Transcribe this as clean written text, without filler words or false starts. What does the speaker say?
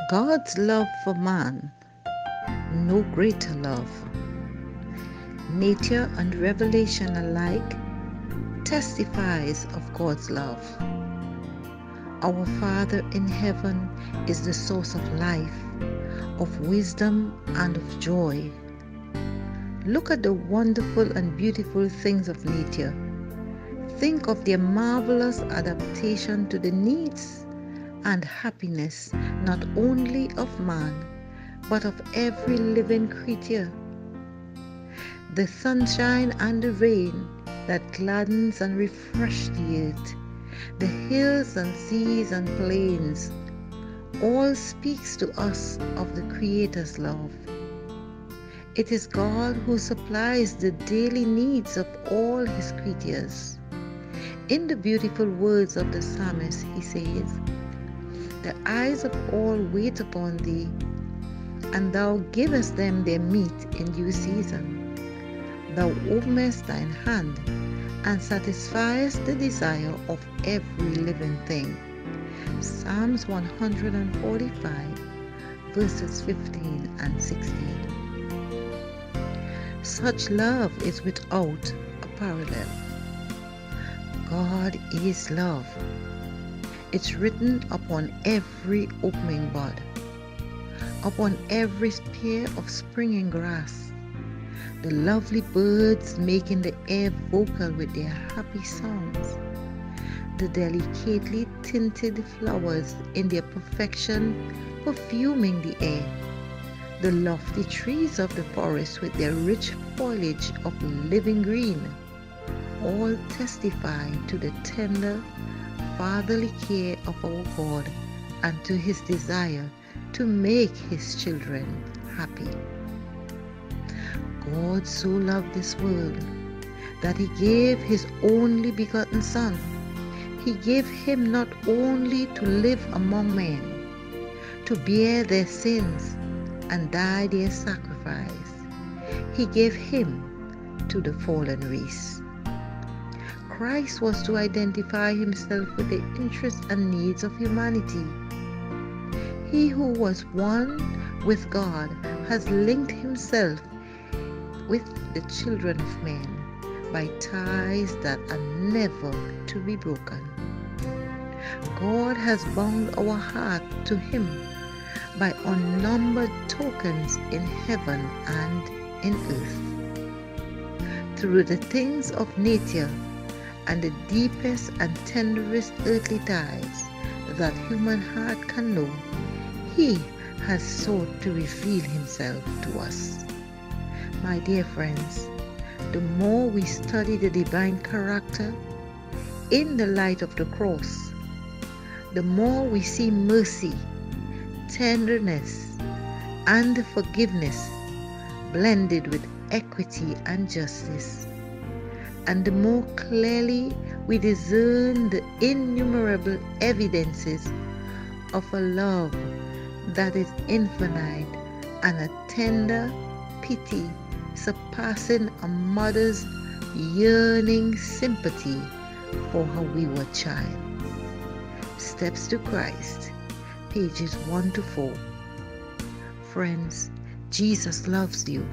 God's love for man, no greater love. Nature and revelation alike testifies of God's love. Our Father in heaven is the source of life, of wisdom, and of joy. Look at the wonderful and beautiful things of nature. Think of their marvelous adaptation to the needs and happiness not only of man, but of every living creature. The sunshine and the rain that gladdens and refreshes the earth, the hills and seas and plains, all speaks to us of the Creator's love. It is God who supplies the daily needs of all His creatures. In the beautiful words of the psalmist, he says, "The eyes of all wait upon thee, and thou givest them their meat in due season. Thou openest thine hand, and satisfiest the desire of every living thing." Psalms 145, verses 15 and 16. Such love is without a parallel. God is love. It's written upon every opening bud, upon every spear of springing grass, the lovely birds making the air vocal with their happy songs, the delicately tinted flowers in their perfection perfuming the air, the lofty trees of the forest with their rich foliage of living green, all testify to the tender, fatherly care of our God and to His desire to make His children happy. God so loved this world that He gave His only begotten Son. He gave Him not only to live among men, to bear their sins and die their sacrifice. He gave Him to the fallen race. Christ was to identify Himself with the interests and needs of humanity. He who was one with God has linked Himself with the children of men by ties that are never to be broken. God has bound our heart to Him by unnumbered tokens in heaven and in earth. Through the things of nature and the deepest and tenderest earthly ties that human heart can know, He has sought to reveal Himself to us. My dear friends, the more we study the divine character in the light of the cross, the more we see mercy, tenderness, and forgiveness blended with equity and justice. And the more clearly we discern the innumerable evidences of a love that is infinite and a tender pity surpassing a mother's yearning sympathy for her wayward child. Steps to Christ, pages 1 to 4. Friends, Jesus loves you.